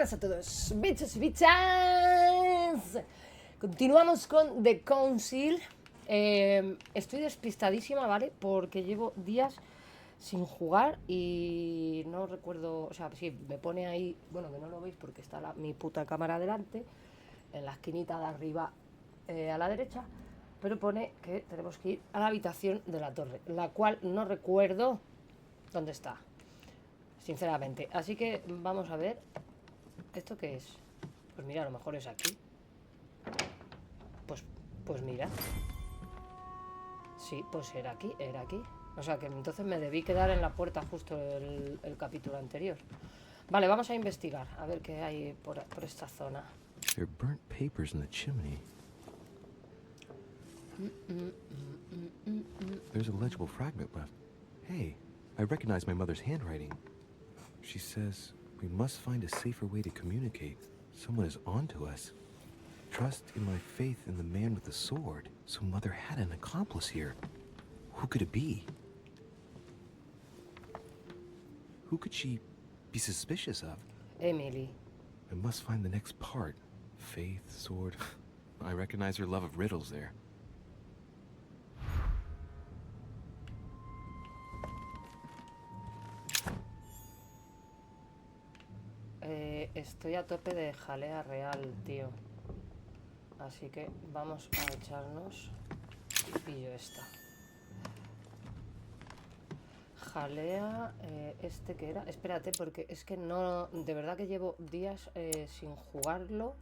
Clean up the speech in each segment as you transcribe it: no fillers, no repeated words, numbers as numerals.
buenas a todos, bichos y bichas. Continuamos con The Council. Estoy despistadísima, ¿vale? Porque llevo días sin jugar y no recuerdo. O sea, sí, me pone ahí. Bueno, que no lo veis porque está mi puta cámara delante, en la esquinita de arriba a la derecha. Pero pone que tenemos que ir a la habitación de la torre, la cual no recuerdo dónde está, sinceramente. Así que vamos a ver. ¿Esto qué es? Pues mira, a lo mejor es aquí. Pues mira. Sí, pues era aquí, era aquí. O sea que entonces me debí quedar en la puerta justo el capítulo anterior. Vale, vamos a investigar. A ver qué hay por esta zona. There are burnt papers in the chimney. There's a legible fragment left. Hey, I recognize my mother's handwriting. She says we must find a safer way to communicate. Someone is onto us. Trust in my faith in the man with the sword. So Mother had an accomplice here. Who could it be? Who could she be suspicious of? Emily. I must find the next part. Faith, sword. I recognize her love of riddles there. Estoy a tope de jalea real, tío. Así que vamos a echarnos. Y pillo esta. Jalea, este que era. Espérate, porque es que no. De verdad que llevo días sin jugarlo.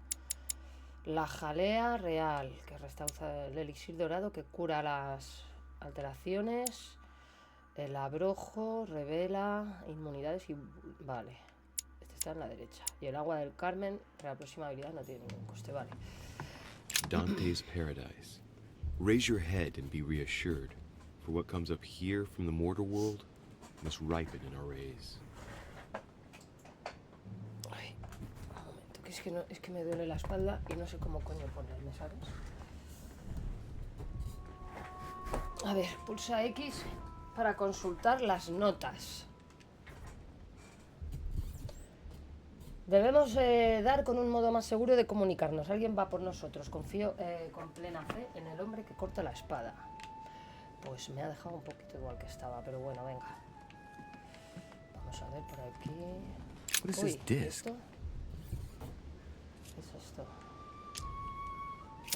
La jalea real, que restaura el elixir dorado, que cura las alteraciones. El abrojo, revela inmunidades y. Vale. Este está en la derecha. Y el agua del Carmen, para la próxima habilidad, no tiene ningún coste, vale. Dante's Paradise. Raise your head and be reassured, for what comes up here from the mortal world must ripen in our rays. Ay, un momento, que es que me duele la espalda y no sé cómo coño ponerme, ¿sabes? A ver, pulsa X para consultar las notas. Debemos dar con un modo más seguro de comunicarnos. Alguien va por nosotros. Confío con plena fe en el hombre que corta la espada. Pues me ha dejado un poquito igual que estaba, pero bueno, venga. Vamos a ver por aquí. Uy, ¿esto? ¿Qué es esto?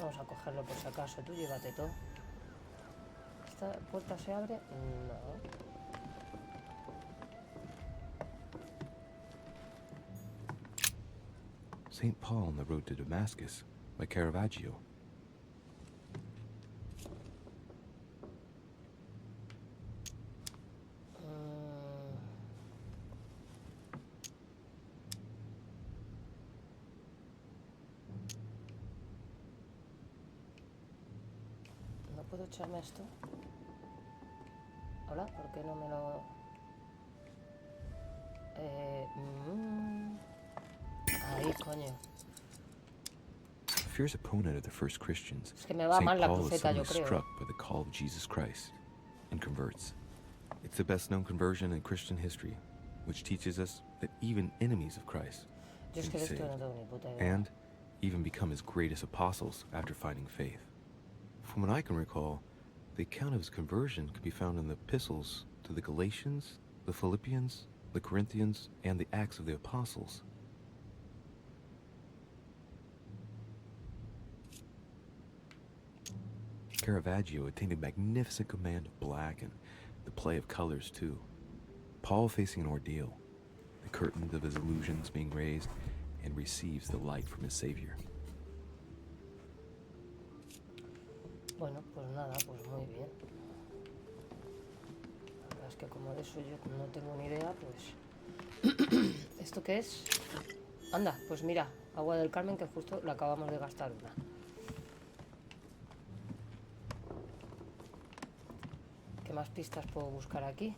Vamos a cogerlo por si acaso. Tú llévate todo. ¿Esta puerta se abre? No. St. Paul on the road to Damascus by Caravaggio. ¿No puedo echarme esto? Hola, ¿por qué no me lo...? Ahí, coño. Fierce opponent of the first Christians, Es que me va mal la cruceta, yo creo. struck by the call of Jesus Christ and converts. It's the best known conversion in Christian history, which teaches us that even enemies of Christ can be saved and even become his greatest apostles after finding faith. From what I can recall, the account of his conversion can be found in the epistles to the Galatians, the Philippians, the Corinthians, and the Acts of the Apostles. Caravaggio attained a magnificent command of black and the play of colors too. Paul facing an ordeal, the curtains of his illusions being raised, and receives the light from his Savior. Bueno, pues nada, pues muy bien. La verdad es que como de eso yo no tengo ni idea, pues... ¿Esto qué es? Anda, pues mira, agua del Carmen, que justo la acabamos de gastar una. ¿Qué más pistas puedo buscar aquí?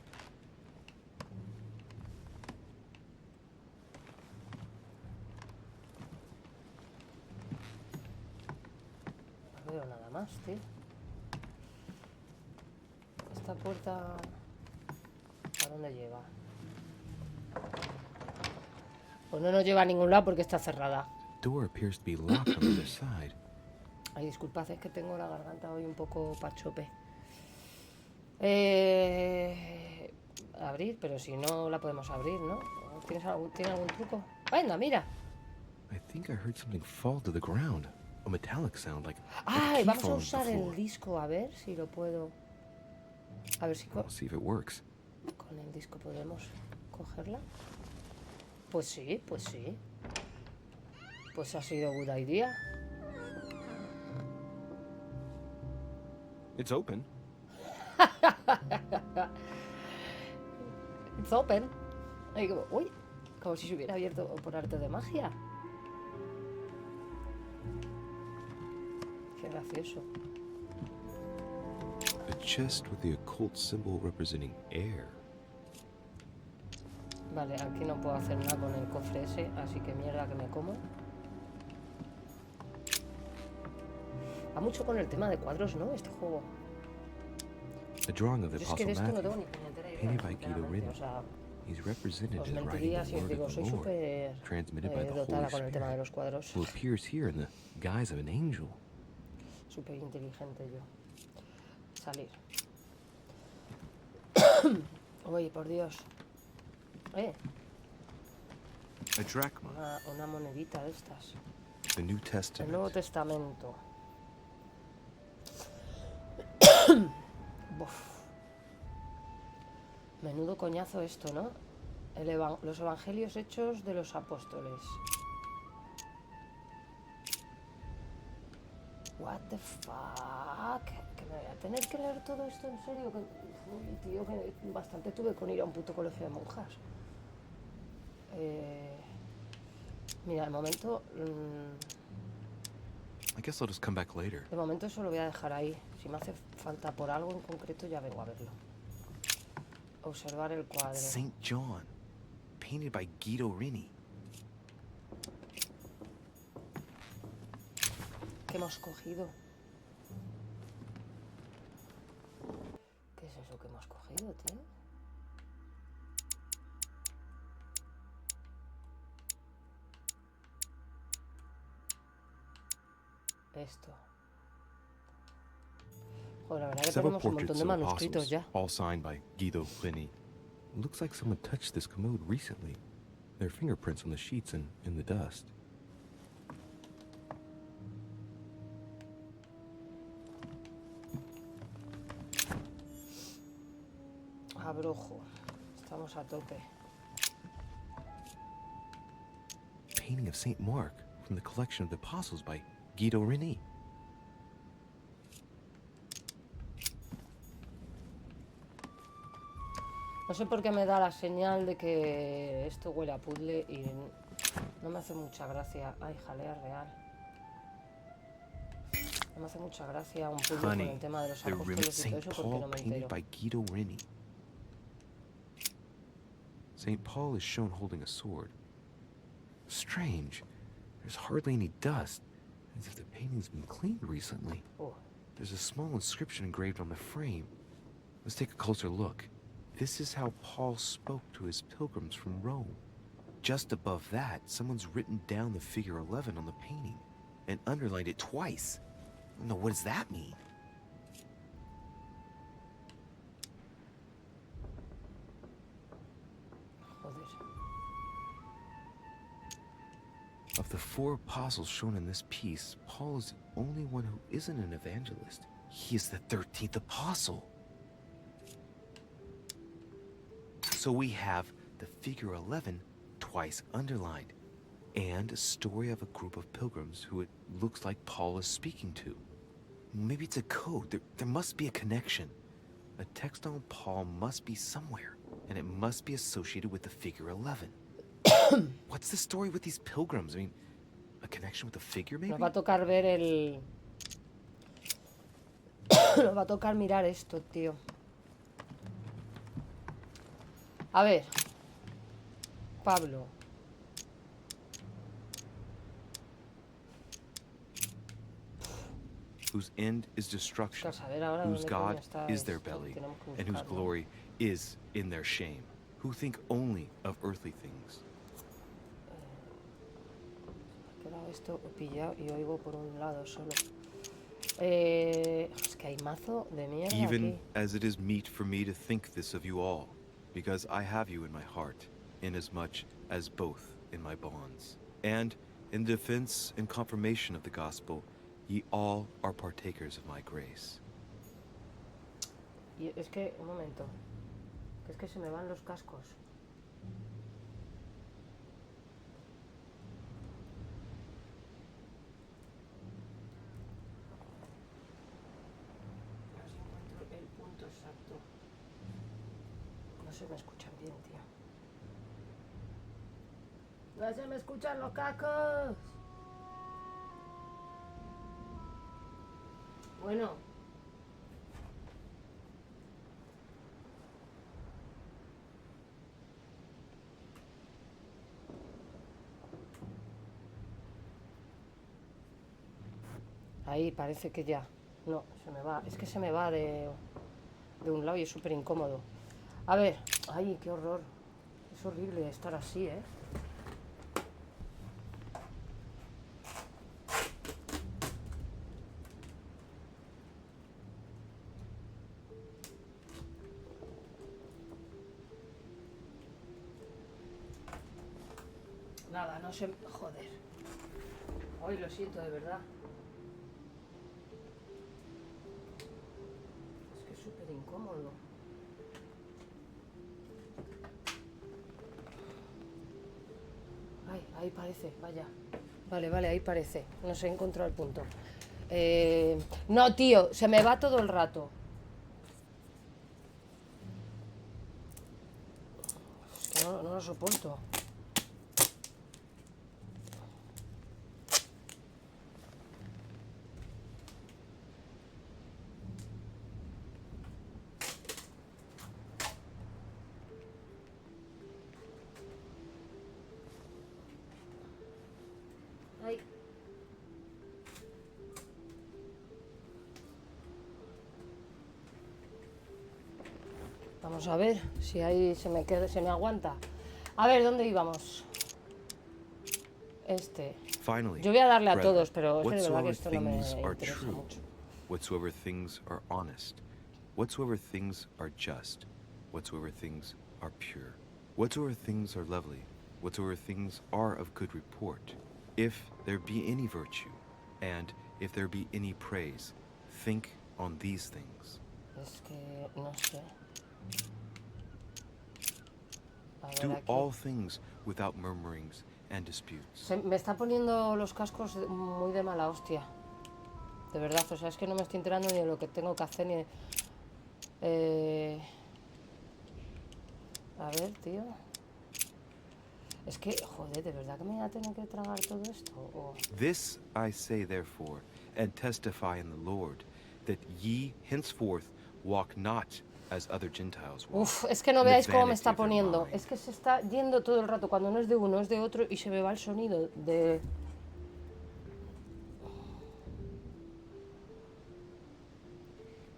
No veo nada más, tío. Esta puerta... ¿a dónde lleva? Pues no nos lleva a ningún lado porque está cerrada. The door appears to be locked on the other side. Ay, disculpad, es que tengo la garganta hoy un poco pachope. Abrir, pero si no la podemos abrir, ¿no? ¿Tiene algún truco? ¡Venga, mira! I think I heard something fall to the ground. A metallic sound like ¡Ay! a key Vamos a falling to usar the el floor. disco, a ver si lo puedo... A ver si I'll see if it works. con el disco podemos cogerla. Pues sí, pues sí. Pues ha sido good idea. It's open. It's open. Ay, uy, como si se hubiera abierto por arte de magia. Qué gracioso. A chest with the occult symbol representing air. Vale, aquí no puedo hacer nada con el cofre ese, así que mierda que me como. Va mucho con el tema de cuadros, ¿no? Este juego. A drawing of the Yo es que de Apostle esto no tengo Matthew, ni puñetera idea, painted by Guido sinceramente, Rini. o sea, He's represented os as writing mentiría the si os word digo, of the soy Lord, súper transmitted by the dotada Holy con el tema de Spirit, los cuadros. who appears here in the guise of an angel. Súper inteligente yo. Salir. Uy, por Dios. A drachma, Una monedita de estas. the New El Nuevo Testament. Testamento. Buf. Menudo coñazo esto, ¿no? Los evangelios hechos de los apóstoles. What the fuck? Que me voy a tener que leer todo esto en serio. Uy, tío, que bastante tuve con ir a un puto colegio de monjas. Mira, de momento... I guess I'll just come back later. De momento eso lo voy a dejar ahí. Si me hace falta por algo en concreto ya vengo a verlo. Observar el cuadro. Saint John, painted by Guido Rini. ¿Qué hemos cogido? ¿Qué es eso que hemos cogido, tío? Esto. Joder, la verdad que Several tenemos un montón portraits de of manuscritos apostles, ya. all signed by Guido Rini. Looks like someone touched this commode recently. There are fingerprints on the sheets and in the dust. Abrojo. Estamos a tope. Painting of Saint Mark from the collection of the apostles by Guido Rini. No sé por qué me da la señal de que esto huele a puzzle y no me hace mucha gracia. Ay, jalea real. No me hace mucha gracia un puzzle con el tema de los the rim apóstoles y todo Saint eso porque Paul no me painted entero. by Guido Rini. Saint Paul is shown holding a sword. Strange. There's hardly any dust, as if the painting's been cleaned recently. Oh. There's a small inscription engraved on the frame. Let's take a closer look. This is how Paul spoke to his pilgrims from Rome. Just above that, someone's written down the figure 11 on the painting and underlined it twice. No, what does that mean? Joder. Of the 4 apostles shown in this piece, Paul is the only one who isn't an evangelist. He is the 13th apostle. So we have the figure 11 twice underlined, and a story of a group of pilgrims who it looks like Paul is speaking to. Maybe it's a code. There must be a connection. A text on Paul must be somewhere, and it must be associated with the figure 11. What's the story with these pilgrims? I mean, a connection with the figure, maybe? Nos va a tocar ver el... Nos va a tocar mirar esto, tío. A ver. Pablo. Whose end is destruction, A ver ahora whose dónde God coño está is their esto. belly, Tenemos que and whose buscarlo. glory is in their shame, who think only of earthly things. esto he pillado y oigo por un lado solo. Es que hay mazo de mierda Even aquí. as it is meet for me to think this of you all, because I have you in my heart, inasmuch as both in my bonds. And in defense and confirmation of the gospel, ye all are partakers of my grace. Y es que, un momento, que es que se me van los cascos. A ver si encuentro el punto exacto. No se me escuchan bien, tío. ¡No se me escuchan los cascos! Bueno. Ahí, parece que ya. No, se me va. Es que se me va de un lado y es súper incómodo. A ver. Ay, qué horror. Es horrible estar así, ¿eh? Nada, no sé... Joder. Hoy lo siento, de verdad. Es que es súper incómodo. Ay, ahí parece, vaya. Vale, ahí parece. No sé, he encontrado el punto. No, tío, se me va todo el rato. Es que no lo soporto. Ay. Vamos a ver si ahí se me aguanta. A ver, ¿dónde íbamos? Yo voy a darle a todos, pero es que de verdad que esto no me interesa mucho. Whatsoever things are honest, whatsoever things are just, whatsoever things are pure, whatsoever things are lovely, whatsoever things are of good report, if there be any virtue, and if there be any praise, think on these things. Es que no sé. Do all things without murmurings and disputes. Me está poniendo los cascos muy de mala hostia. De verdad, o sea, es que no me estoy enterando ni de lo que tengo que hacer ni de... A ver, tío. Es que, joder, ¿de verdad que me voy a tener que tragar todo esto? This I say therefore, and testify in the Lord, that ye henceforth walk not as other Gentiles walk. Uf, es que no veáis cómo me está poniendo. Es que se está yendo todo el rato. Cuando no es de uno, es de otro y se me va el sonido de...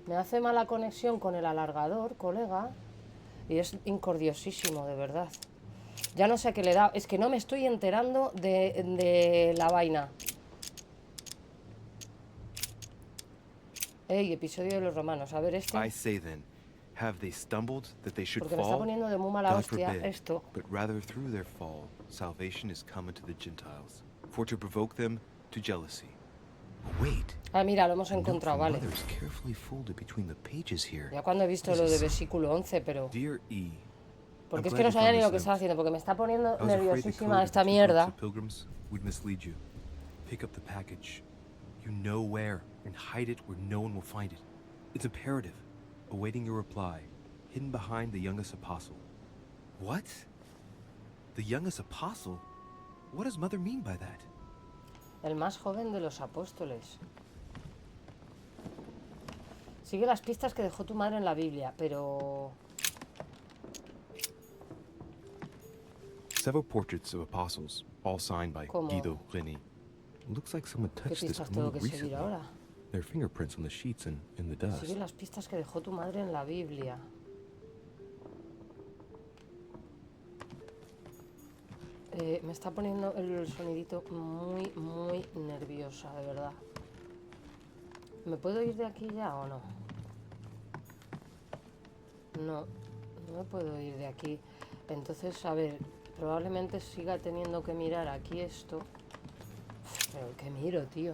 Me hace mala conexión con el alargador, colega. Y es incordiosísimo, de verdad. Ya no sé a qué le da. Es que no me estoy enterando de la vaina. Episodio de los romanos. A ver este. I say then, have they stumbled that they should Porque me está fall? poniendo de muy mala God hostia forbid, esto. but rather through their fall, salvation is come unto the Gentiles, for to provoke them to jealousy. Wait. Ah, mira, lo hemos encontrado, vale. Ya cuando he visto lo de versículo 11, pero... Porque es que no sabía ni lo que estaba haciendo, porque me está poniendo nerviosísima esta mierda. Pick up the package. You know where, and hide it where no one will find it. It's imperative, awaiting your reply, hidden behind the youngest apostle. What? The youngest apostle? What does Mother mean by that? El más joven de los apóstoles. Sigue las pistas que dejó tu madre en la Biblia, pero... Several portraits of apostles, all signed by Guido Reni. Looks like someone touched this glue recently. Their fingerprints on the sheets and in the dust. Sigue las pistas que dejó tu madre en la Biblia. Me está poniendo el sonidito muy, muy nerviosa, de verdad. ¿Me puedo ir de aquí ya o no? No, no me puedo ir de aquí. Entonces, a ver, probablemente siga teniendo que mirar aquí esto. Pero ¿qué miro, tío?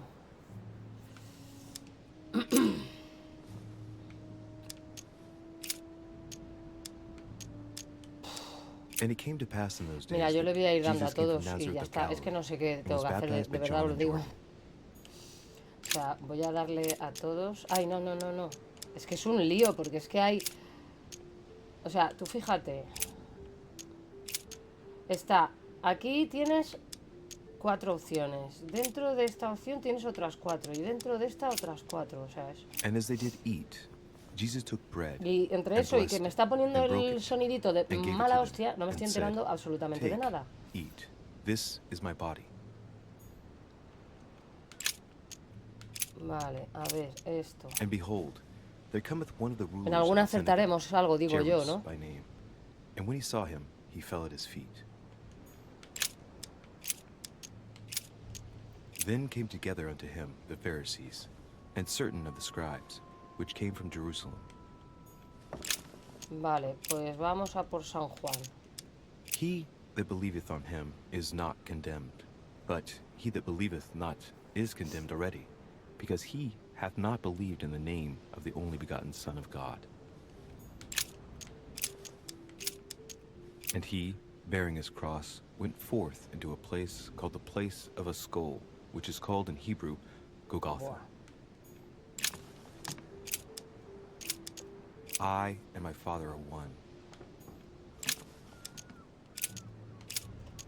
Mira, yo le voy a ir dando a todos y ya está. Es que no sé qué tengo que hacer, de verdad os lo digo. O sea, voy a darle a todos. Ay, no, no, no, no. Es que es un lío, porque es que hay... O sea, tú fíjate. Está... Aquí tienes 4 opciones. Dentro de esta opción tienes otras 4. Y dentro de esta otras 4. O sea, es... Y entre eso y que me está poniendo el sonidito de mala hostia, no me estoy enterando absolutamente de nada. Vale, a ver, esto. En alguna acertaremos algo, digo yo, ¿no? Then came together unto him the Pharisees, and certain of the scribes, which came from Jerusalem. Vale, pues vamos a por San Juan. He that believeth on him is not condemned, but he that believeth not is condemned already, because he hath not believed in the name of the only begotten Son of God. And he, bearing his cross, went forth into a place called the place of a skull, which is called in Hebrew, Golgotha. I and my Father are one.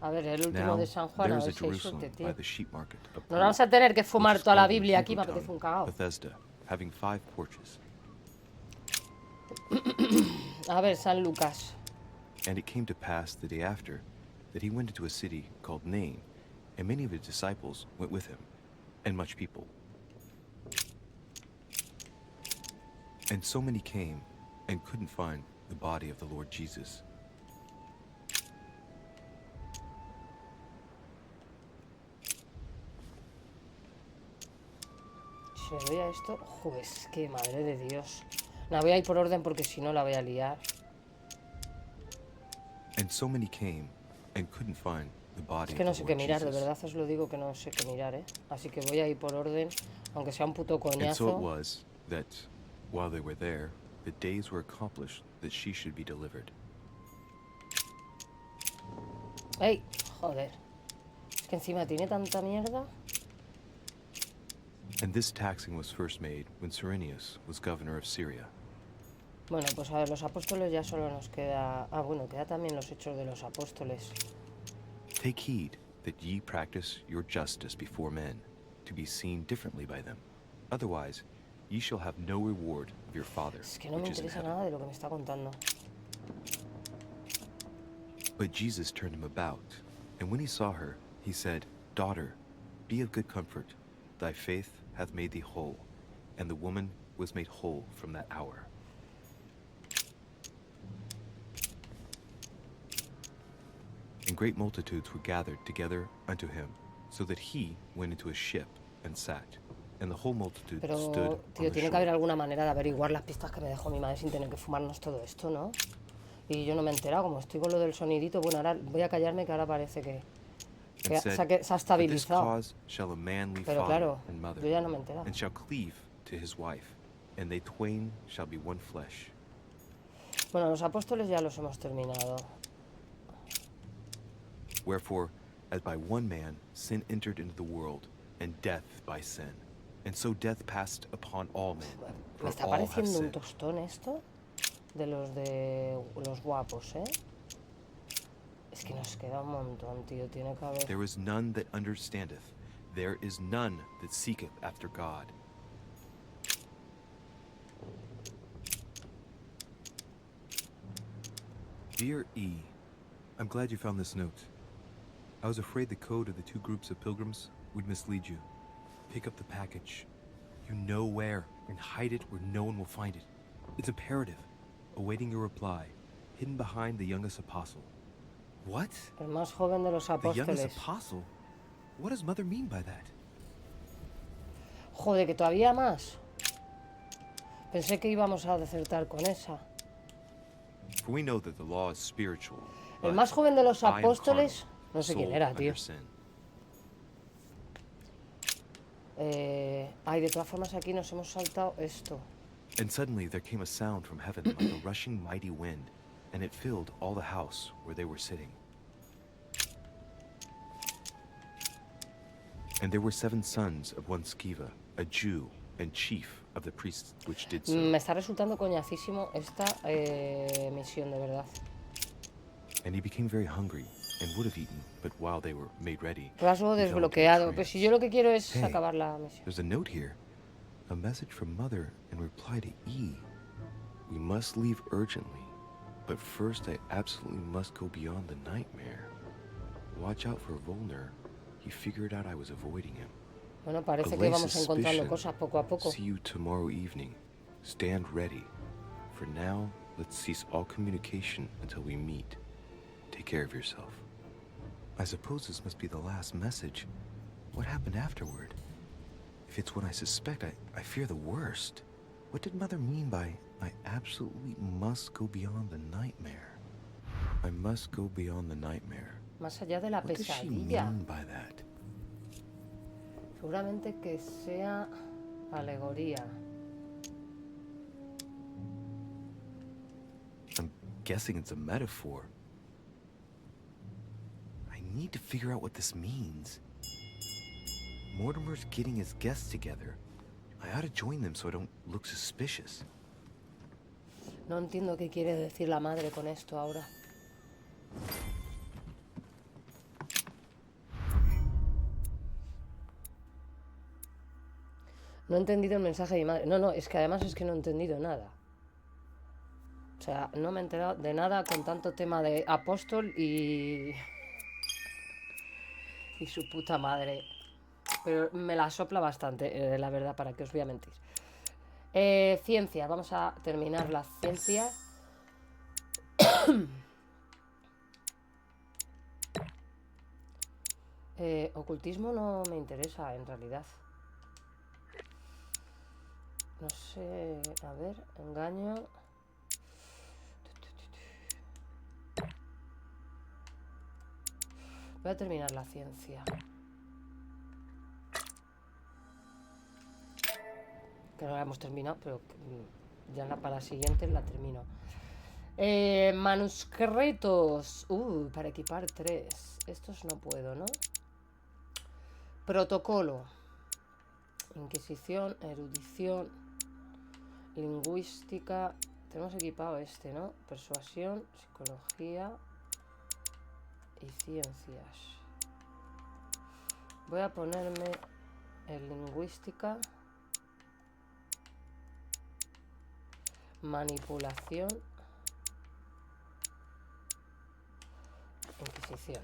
A ver, el último de San Juan, a ver si hay suerte, tío. Nos vamos a tener que fumar toda la Biblia aquí, me apetece un cagao. Bethesda, having 5 porches. A ver, San Lucas. And it came to pass the day after that he went into a city called Nain, and many of his disciples went with him, and much people. And so many came and couldn't find the body of the Lord Jesus. Si me voy a esto, pues qué madre de Dios. La voy a ir por orden porque si no la voy a liar. And so many came and couldn't find the body. Es que no sé qué mirar, de verdad os lo digo que no sé qué mirar, ¿eh? Así que voy a ir por orden, aunque sea un puto coñazo. And so it was that while they were there, the days were accomplished that she should be delivered. ¡Ey! Joder. Es que encima tiene tanta mierda. And this taxing was first made when Cyrenius was governor of Syria. Bueno, pues a ver, los apóstoles ya solo nos queda... Ah, bueno, queda también los hechos de los apóstoles. Take heed that ye practice your justice before men, to be seen differently by them. Otherwise, ye shall have no reward of your Father. Es que no me interesa nada de lo que me está contando. But Jesus turned him about, and when he saw her, he said, Daughter, be of good comfort. Thy faith hath made thee whole. And the woman was made whole from that hour. And great multitudes were gathered together unto him, so that he went into a ship and sat. And the whole multitude stood tío, on the tiene que haber shore. alguna manera de averiguar las pistas que me dejó mi madre sin tener que fumarnos todo esto, ¿no? Y yo no me he enterado, como estoy con lo del sonidito. Bueno, ahora voy a callarme, que ahora parece que se ha estabilizado. Pero claro, yo ya no me he enterado. And shall cleave to his wife, and they twain shall be one flesh. Bueno, los apóstoles ya los hemos terminado. Wherefore, as by one man sin entered into the world, and death by sin, and so death passed upon all men. Me está pareciendo un tostón esto de los guapos, ¿eh? Es que nos queda un montón, tío. Tiene que haber... There is none that understandeth. There is none that seeketh after God. Dear E, I'm glad you found this note. I was afraid the code of the 2 groups of pilgrims would mislead you. Pick up the package. You know where, and hide it where no one will find it. It's imperative. Awaiting your reply, hidden behind the youngest apostle. What? El más joven de los The youngest apóstoles. apostle? What does Mother mean by that? Joder, que todavía más. Pensé que íbamos a acertar con esa. For we know that the law is spiritual. El but más joven de los I am apóstoles, carnal, no sé quién sold era, tío. under sin. Ay, de todas formas aquí nos hemos saltado esto. And suddenly there came a sound from heaven like a rushing mighty wind, and it filled all the house where they were sitting. And there were 7 sons of one Sceva, a Jew and chief of the priests which did so. Me está resultando coñacísimo esta misión, de verdad. And he became very hungry and would have eaten, but while they were made ready, Rasgo he fell into a desbloqueado. Pues trance. si yo lo que quiero es Hey, acabar la misión. There's a note here. A message from Mother in reply to E. We must leave urgently, but first I absolutely must go beyond the nightmare. Watch out for Volner. He figured out I was avoiding him. Bueno, parece que Allay vamos encontrando suspicion. cosas poco a poco. See you tomorrow evening. Stand ready. For now, let's cease all communication until we meet. Take care of yourself. I suppose this must be the last message. What happened afterward? If it's what I suspect, I fear the worst. What did Mother mean by, I absolutely must go beyond the nightmare? I must go beyond the nightmare. Más allá de la What does she pesadilla. mean by that? Seguramente que sea alegoría. I'm guessing it's a metaphor. I need to figure out what this means. Mortimer's getting his guests together. I ought to join them so I don't look suspicious. No entiendo qué quiere decir la madre con esto ahora. No he entendido el mensaje de mi madre. No, es que además es que no he entendido nada. O sea, no me he enterado de nada con tanto tema de apóstol y su puta madre. Pero me la sopla bastante, la verdad, para que os voy a mentir. Ciencia, vamos a terminar la ciencia. Ocultismo no me interesa, en realidad. No sé, a ver, engaño. Voy a terminar la ciencia. Que no la hemos terminado, pero ya para la siguiente la termino. Manuscritos. Para equipar 3. Estos no puedo, ¿no? Protocolo. Inquisición, erudición, lingüística. Tenemos equipado este, ¿no? Persuasión, psicología y ciencias. Voy a ponerme en lingüística. Manipulación. Inquisición.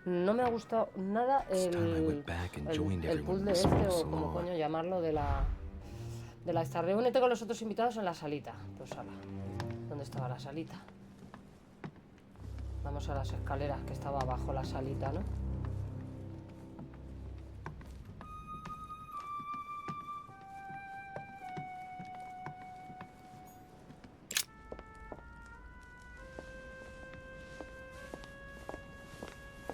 No me ha gustado nada el puzzle este, o como coño llamarlo, de la esta. Reúnete con los otros invitados en la salita. Pues ala. ¿Dónde estaba la salita? Vamos a las escaleras, que estaba abajo la salita, ¿no?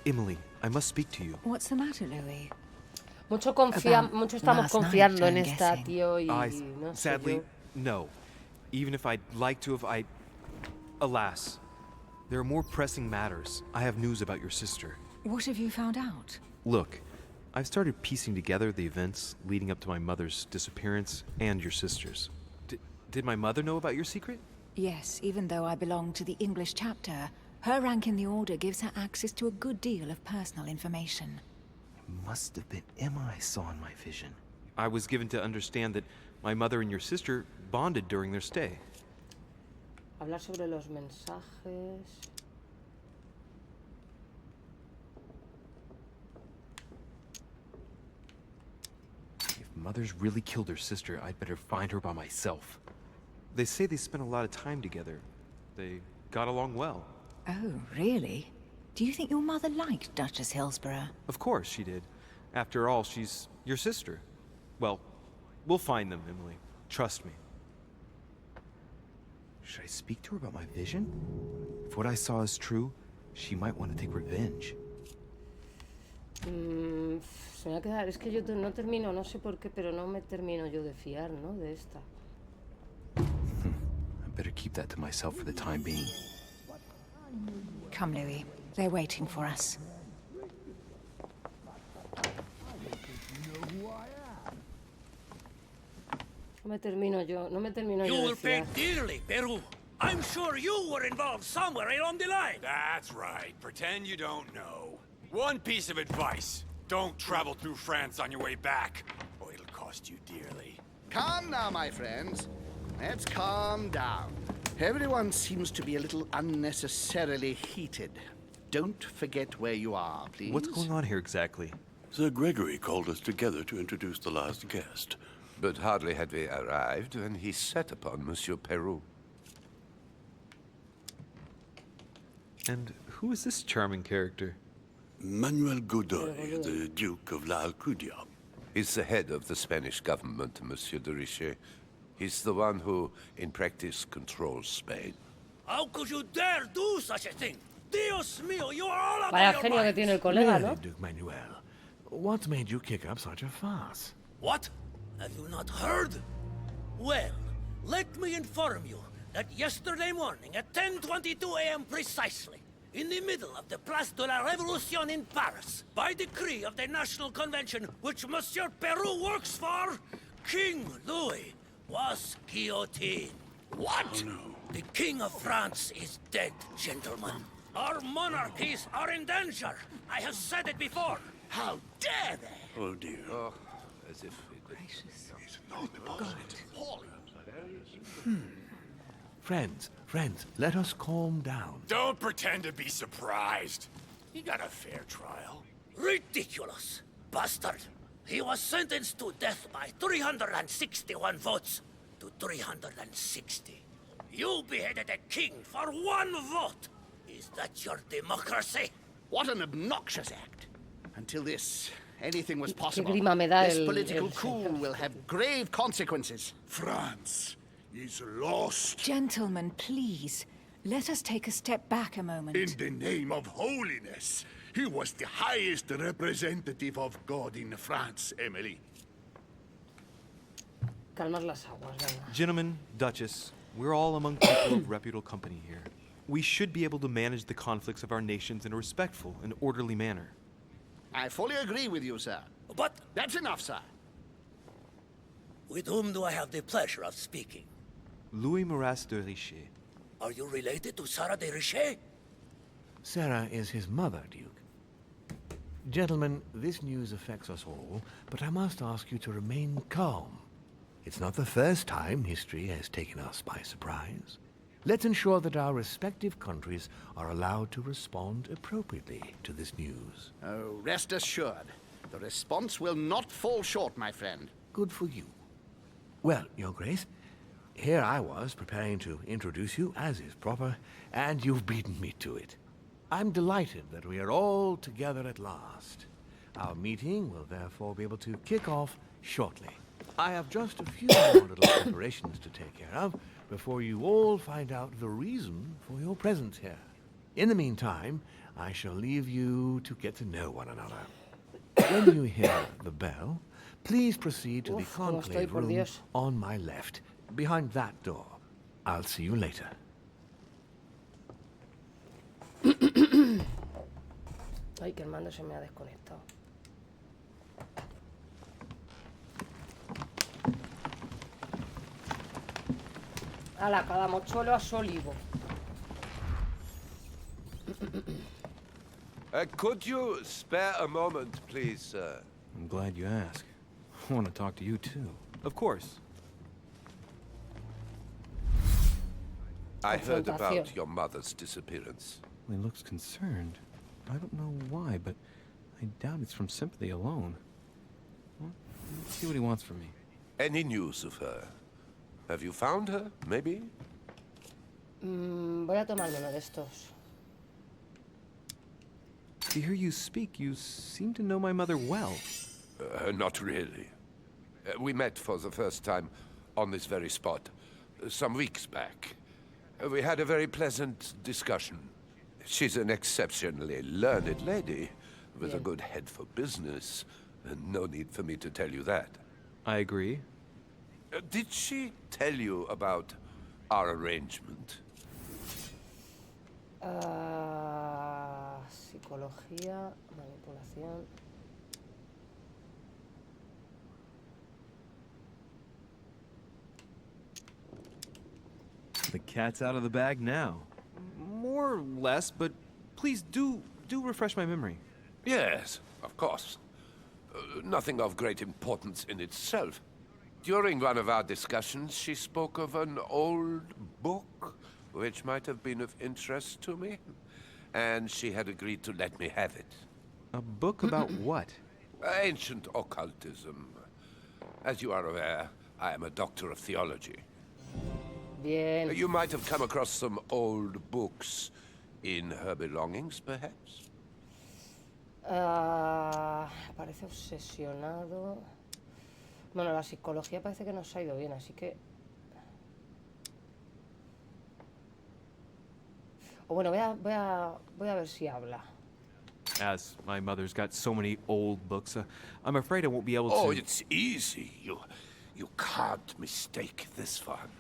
Emily, I must speak to you. What's the matter, Louis? Mucho estamos confiando en esta, tío, y no sé Sadly, yo. no. Even if I'd like to have, alas, there are more pressing matters. I have news about your sister. What have you found out? Look, I've started piecing together the events leading up to my mother's disappearance and your sister's. Did my mother know about your secret? Yes, even though I belong to the English chapter, her rank in the Order gives her access to a good deal of personal information. It must have been Emma I saw in my vision. I was given to understand that my mother and your sister bonded during their stay. Hablar sobre los mensajes. If Mother's really killed her sister, I'd better find her by myself. They say they spent a lot of time together. They got along well. Oh, really? Do you think your mother liked Duchess Hillsborough? Of course she did. After all, she's your sister. Well, we'll find them, Emily. Trust me. Should I speak to her about my vision? If what I saw is true, she might want to take revenge. Se me va a quedar, es que yo no termino, no sé por qué, pero no me termino yo de fiar, ¿no? De esta. I better keep that to myself for the time being. Come, Louis. They're waiting for us. No me termino yo You de will pay fiar. dearly, Peru. I'm sure you were involved somewhere along the line. That's right. Pretend you don't know. One piece of advice. Don't travel through France on your way back, or it'll cost you dearly. Calm now, my friends. Let's calm down. Everyone seems to be a little unnecessarily heated. Don't forget where you are, please. What's going on here exactly? Sir Gregory called us together to introduce the last guest. But hardly had we arrived when he set upon Monsieur Peru. And who is this charming character? Manuel Godoy, the Duke of La Alcudia. He's the head of the Spanish government, Monsieur de Richet. He's the one who, in practice, controls Spain. How could you dare do such a thing? Dios mío, you are all out Vaya of your genio que mind. tiene el colega, Really, ¿no? Duke Manuel? What's made you kick up such a fuss? What? Have you not heard? Well, let me inform you that yesterday morning at 10:22 a.m. precisely, in the middle of the Place de la Révolution in Paris, by decree of the National Convention which Monsieur Peru works for, King Louis was guillotined. What? Oh, no. The King of France is dead, gentlemen. Our monarchies are in danger. I have said it before. How dare they? Oh, dear. Oh, as if it... Friends, let us calm down. Don't pretend to be surprised. He got a fair trial. Ridiculous. Bastard. He was sentenced to death by 361 votes to 360. You beheaded a king for one vote. Is that your democracy? What an obnoxious act. Until anything was possible. grima me da This el- political el coup señor. will have grave consequences. France is lost. Gentlemen, please. Let us take a step back a moment. In the name of holiness. He was the highest representative of God in France, Emily. Calmar las aguas, venga. Gentlemen, Duchess, we're all among people of reputable company here. We should be able to manage the conflicts of our nations in a respectful and orderly manner. I fully agree with you, sir. But That's enough, sir. with whom do I have the pleasure of speaking? Louis Maras de Richet. Are you related to Sarah de Richet? Sarah is his mother, Duke. Gentlemen, this news affects us all, but I must ask you to remain calm. It's not the first time history has taken us by surprise. Let's ensure that our respective countries are allowed to respond appropriately to this news. Oh, rest assured. The response will not fall short, my friend. Good for you. Well, Your Grace, here I was preparing to introduce you, as is proper, and you've beaten me to it. I'm delighted that we are all together at last. Our meeting will therefore be able to kick off shortly. I have just a few more little preparations to take care of before you all find out the reason for your presence here. In the meantime, I shall leave you to get to know one another. When you hear the bell, please proceed to the Uf, cómo estoy, conclave por room Dios. on my left, behind that door. I'll see you later. Ay, que el mando se me ha desconectado. Ala, cada mochuelo a su olivo. Could you spare a moment, please, sir? I'm glad you asked. I want to talk to you too. Of course. I heard Confrontación. about your mother's disappearance. He looks concerned. I don't know why, but I doubt it's from sympathy alone. Well, let's see what he wants from me. Any news of her? Have you found her, maybe? Voy a tomarme uno de estos. To hear you speak, you seem to know my mother well. Not really. We met for the first time on this very spot, some weeks back. We had a very pleasant discussion. She's an exceptionally learned lady, with a good head for business. No need for me to tell you that. I agree. Did she tell you about our arrangement? Psicología, manipulación. The cat's out of the bag now. More or less, but please do refresh my memory. Yes, of course. Nothing of great importance in itself. During one of our discussions, she spoke of an old book, which might have been of interest to me, and she had agreed to let me have it. A book about what? Ancient occultism. As you are aware, I am a doctor of theology. Bien. You might have come across some old books in her belongings, perhaps? Parece obsesionado. Bueno, la psicología parece que nos ha ido bien, así que... O bueno, voy a ver si habla. As my mother's got so many old books, I'm afraid I won't be able to... Oh, it's easy. You can't mistake this one.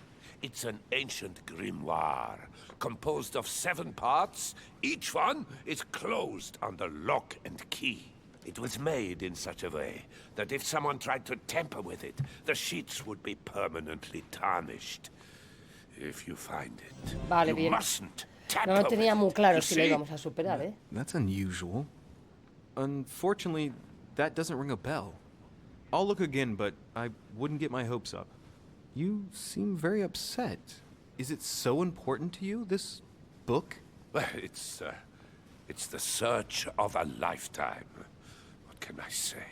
It's an ancient grimoire, composed of 7 parts. Each one is closed under lock and key. It was made in such a way that if someone tried to tamper with it, the sheets would be permanently tarnished. If you find it, vale, you bien. mustn't tamper No tenía muy with it. claro si lo íbamos a superar, ¿eh? That's unusual. Unfortunately, that doesn't ring a bell. I'll look again, but I wouldn't get my hopes up. You seem very upset. Is it so important to you, this book? Well, it's the search of a lifetime. What can I say?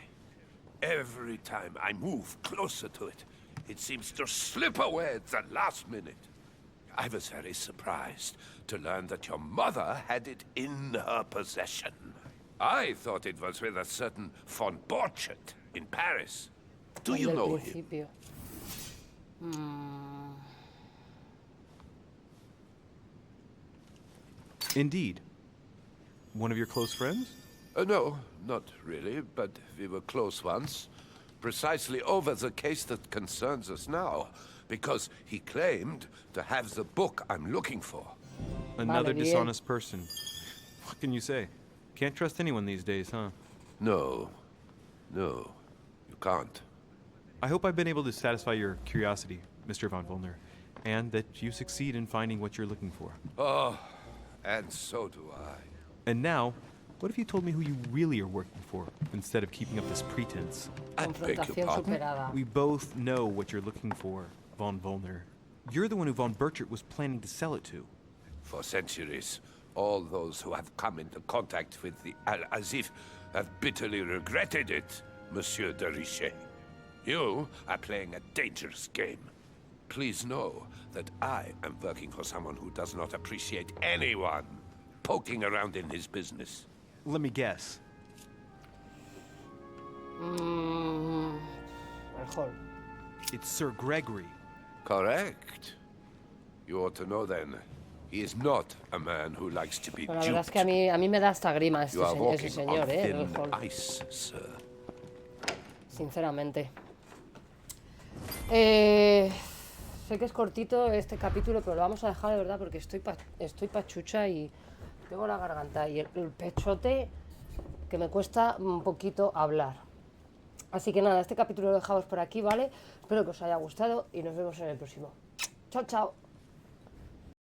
Every time I move closer to it, it seems to slip away at the last minute. I was very surprised to learn that your mother had it in her possession. I thought it was with a certain von Borchardt in Paris. Do you know him? Indeed. One of your close friends? No, not really, but we were close once. Precisely over the case that concerns us now, because he claimed to have the book I'm looking for. Another dishonest person. What can you say? Can't trust anyone these days, huh? No, you can't. I hope I've been able to satisfy your curiosity, Mr. von Wollner, and that you succeed in finding what you're looking for. Oh, and so do I. And now, what if you told me who you really are working for, instead of keeping up this pretense? I beg your pardon? We both know what you're looking for, von Wollner. You're the one who von Borchardt was planning to sell it to. For centuries, all those who have come into contact with the Al-Azif have bitterly regretted it, Monsieur de Richet. You are playing a dangerous game. Please know that I am working for someone who does not appreciate anyone poking around in his business. Let me guess. It's Sir Gregory. Correct. You ought to know then. He is not a man who likes to be La verdad duped. es que a mí me da hasta grima ese walking señor, on el thin Hall. ice, sir. Sinceramente. Sé que es cortito este capítulo, pero lo vamos a dejar de verdad porque estoy pachucha y tengo la garganta y el pechote que me cuesta un poquito hablar. Así que nada, este capítulo lo dejamos por aquí, ¿vale? Espero que os haya gustado y nos vemos en el próximo. Chao, chao.